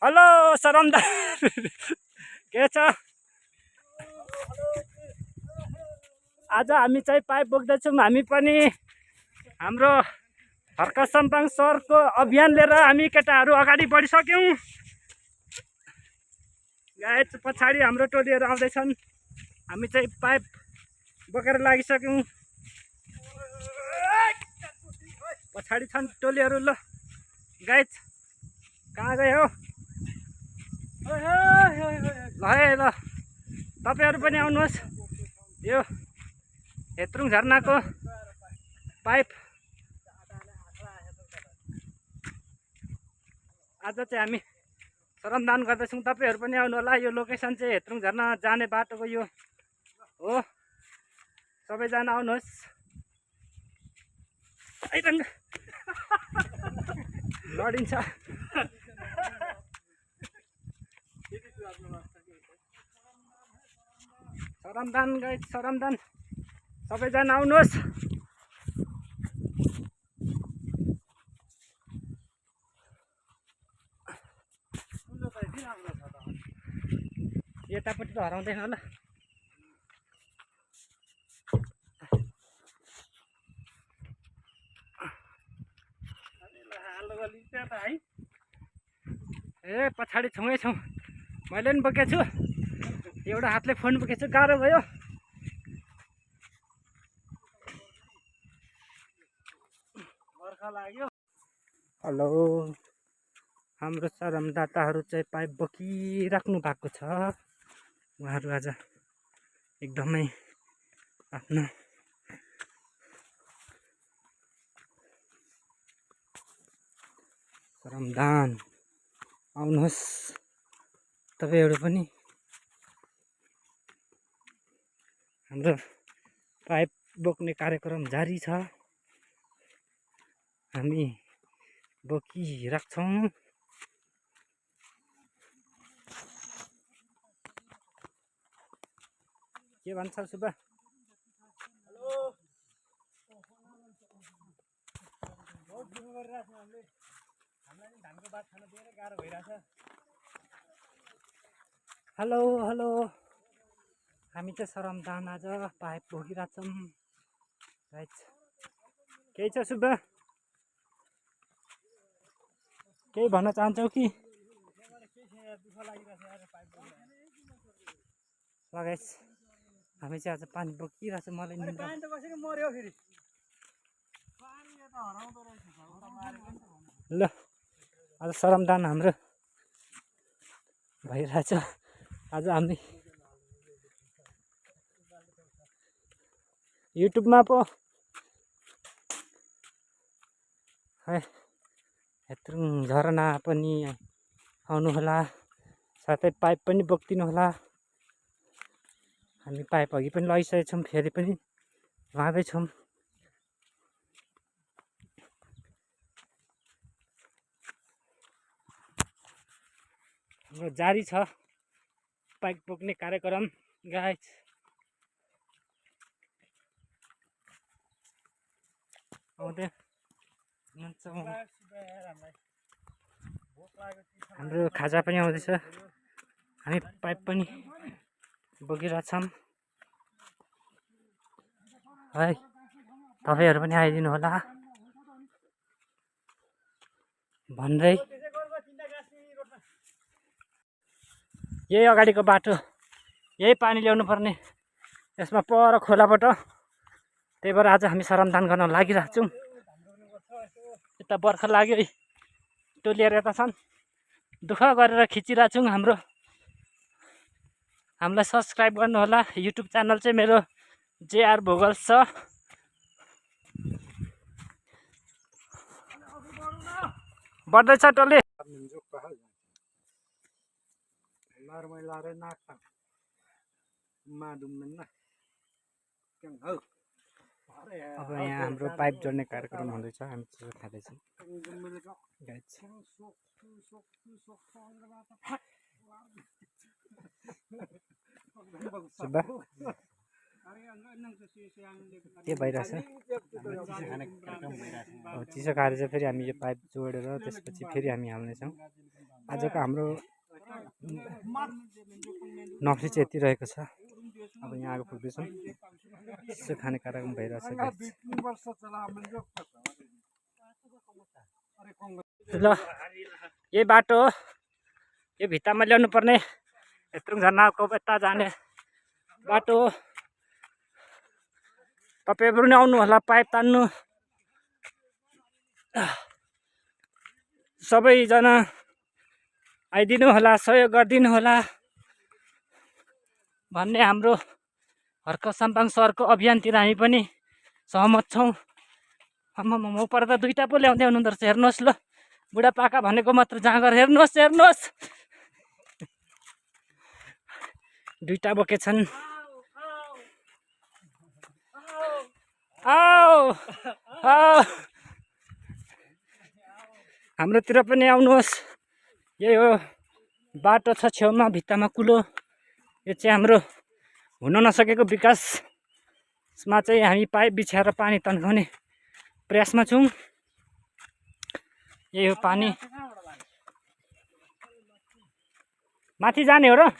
Hello सरमदा के छ आज हामी चाहिँ पाइप बोक्दैछौँ। हामी पनि हाम्रो हर्का सम्पाङ सरको अभियान लिएर हामी केटाहरू अगाडि बढिसक्यौँ। गाइस पछाडि हाम्रो टोलीहरू आउँदैछन्। हामी चाहिँ पाइप बोकेर लागिसक्यौँ। पछाडि छन् टोलीहरू। ल गाइस कहाँ गयो? ल है ल तपाईहरु पनि आउनुहोस्। यो हेत्रुङ झरनाको पाइप आज चाहिँ हामी श्रमदान गर्दैछौँ। तपाईहरु पनि आउनु होला। यो लोकेसन चाहिँ हेत्रुङ झरना जाने बाटोको यो हो। सबैजना आउनुहोस्। लडिन्छ। श्रमदान गाइस श्रमदान सबैजना आउनुहोस्। यतापट्टि त हराउँदैन होला। ए पछाडि छौँ छौँ। मैले पनि बोकेको छु। एउटा हातले फोन बोकेको छु। गाह्रो भयो। बर्खा लाग्यो। हेलो हाम्रो श्रमदाताहरू चाहिँ पाइप बोकिराख्नु भएको छ। उहाँहरू आज एकदमै आफ्नो श्रमदान आउनुहोस् तपाईहरु पनि। हाम्रो पाइप बोक्ने कार्यक्रम जारी छ। हामी बोकिराख्छौँ। के भन्छ सुब्बा? हेलो बहुत दुःख गरिरहेछ हामीले। हामीलाई धानको बात खान धेरै गाह्रो भइरहेछ। हेलो हेलो हामी चाहिँ श्रमदान आज पाइप बोकिरहेछौँ। राइट केही छ सुब्बा? केही भन्न चाहन्छौ कि? लगाइस हामी चाहिँ आज पानी बोकिरहेछौँ। मलाई पानी त कसरी मर्यो फेरि? ल आज श्रमदान हाम्रो भइरहेछ। आज हामी युट्युबमा पो है हेत्रुङ झरना पनि आउनु होला। साथै पाइप पनि बोकिदिनु होला। हामी पाइप अघि पनि लगाइसकेका छौँ। फेरि पनि लाँदैछौँ। हाम्रो जारी छ पाइप बोक्ने कार्यक्रम गाइस। आउँदै हाम्रो खाजा पनि आउँदैछ। हामी पाइप पनि बोकिरहेछौँ है। तपाईहरु पनि आइदिनु होला भन्दै यही अगाडिको बाटो यही पानी ल्याउनु पर्ने। यसमा पर खोलाबाट। त्यही भएर आज हामी श्रमदान गर्न लागिरहेछौँ। यता बर्खा लाग्यो। टोलीहरू यता छन्। दुःख गरेर खिचिरहेछौँ। हामीलाई सब्सक्राइब गर्नु होला। युट्युब च्यानल चाहिँ मेरो JR भोगल्स छ। बढ्दैछ टोली। अब यहाँ हाम्रो पाइप जोड्ने कार्यक्रम हुँदैछ। हामी चिसो खाँदैछौँ। सुब्बा के भइरहेछ चिसो खाएर चाहिँ फेरि हामी यो पाइप जोडेर त्यसपछि फेरि हामी हाल्नेछौँ। आजको हाम्रो नफ्री चाहिँ यति रहेको छ। अब यहाँ आगो पुग्दैछौँ। चिसो खाने कार्यक्रम भइरहेछ। ल यही बाटो हो, यो भित्तामा ल्याउनु पर्ने हेत्रुङ झरनाको यता जाने बाटो हो। तपाईँहरू पनि आउनु होला पाइप तान्नु। सबैजना आइदिनु होला, सहयोग गरिदिनु होला भन्ने हाम्रो हर्क साम्पाङ सहरको अभियानतिर हामी पनि सहमत छौँ। म पर त दुईटा पो ल्याउँदै हुनुहुँदो रहेछ। हेर्नुहोस् ल, बुढापाका भनेको मात्र जाँगर। हेर्नुहोस् हेर्नुहोस्, दुईटा बोकेछन्। हाम्रोतिर पनि आउनुहोस्। यही हो बाटो छ छेउमा, भित्तामा कुलो। यो चाहिँ हाम्रो हुन नसकेको विकासमा चाहिँ हामी पाइप बिछाएर पानी तन्काउने प्रयासमा छौँ। यही हो पानी। माथि जाने हो र?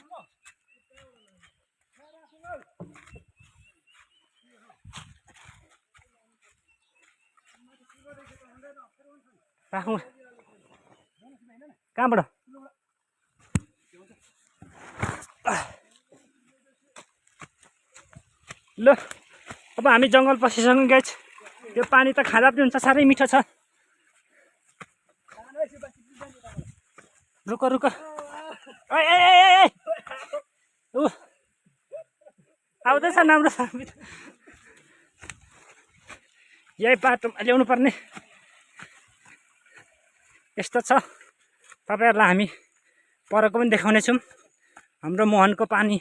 राखौँ। कहाँबाट? ल अब हामी जङ्गल पसिसक्यौँ गाइस। यो पानी त खाँदा पनि हुन्छ, साह्रै मिठो छ। रुक रुक, आउँदैछ राम्रो। यही बाटोमा ल्याउनु पर्ने यस्तो छ। तपाईँहरूलाई हामी परको पनि देखाउनेछौँ। हाम्रो मुहानको पानी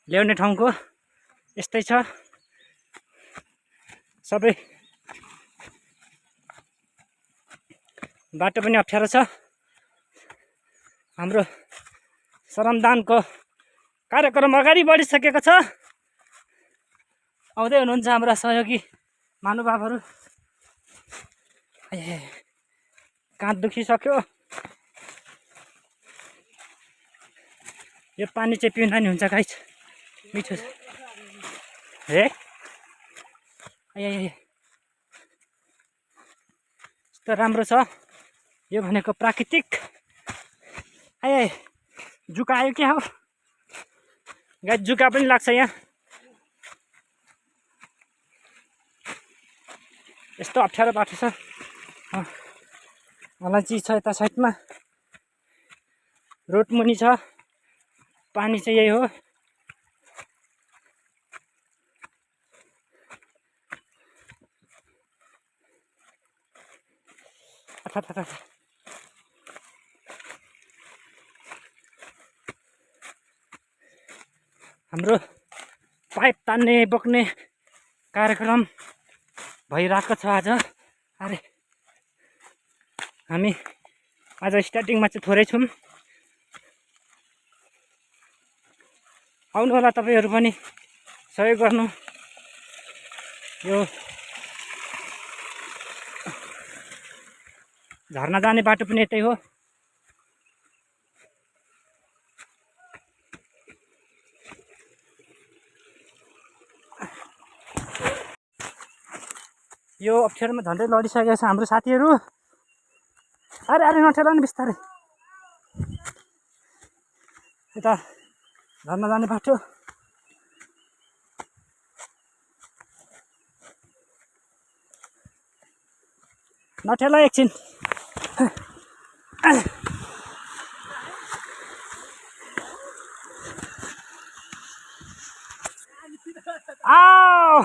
ल्याउने ठाउँको यस्तै छ। सबै बाटो पनि अप्ठ्यारो छ। हाम्रो श्रमदानको कार्यक्रम अगाडि बढिसकेको छ। आउँदै हुनुहुन्छ हाम्रा सहयोगी महानुभावहरू। काँध दुखिसक्यो। यो पानी चाहिँ पिउँदा नि हुन्छ गाइस, मिठो छ। यस्तो राम्रो छ। यो भनेको प्राकृतिक। जुका आयो क्या हो गाइस? जुका पनि लाग्छ यहाँ। यस्तो अप्ठ्यारो बाटो छ। अलैँची छ यता साइडमा, रोड मुनि छ। पानी चाहिँ यही हो। हाम्रो पाइप तान्ने बोक्ने कार्यक्रम भइरहेको छ आज। अरे हामी आज स्टार्टिङमा चाहिँ थोरै छौँ। आउनु होला तपाईँहरू पनि सहयोग गर्नु। यो झर्ना जाने बाटो पनि यतै हो। यो अप्ठ्यारोमा झन्डै लडिसकेको छ हाम्रो साथीहरू। अरे अरे नठेला नि बिस्तारै। यता झर्ना जाने बाटो। नठेला एकछिन। आओ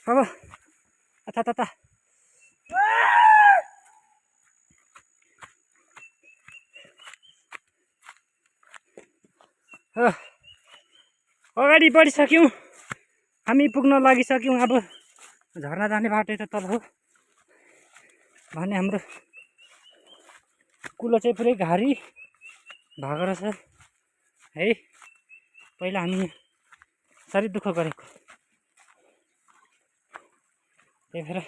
अब अथा अगाडि बढिसक्यौँ हामी पुग्न लागिसक्यौँ। अब झरना जाने बाटो त तल हो भने हाम्रो कुलो चाहिँ पुरै घारी भएको रहेछ है। पहिला हामी साह्रै दुःख गरेको, त्यही भएर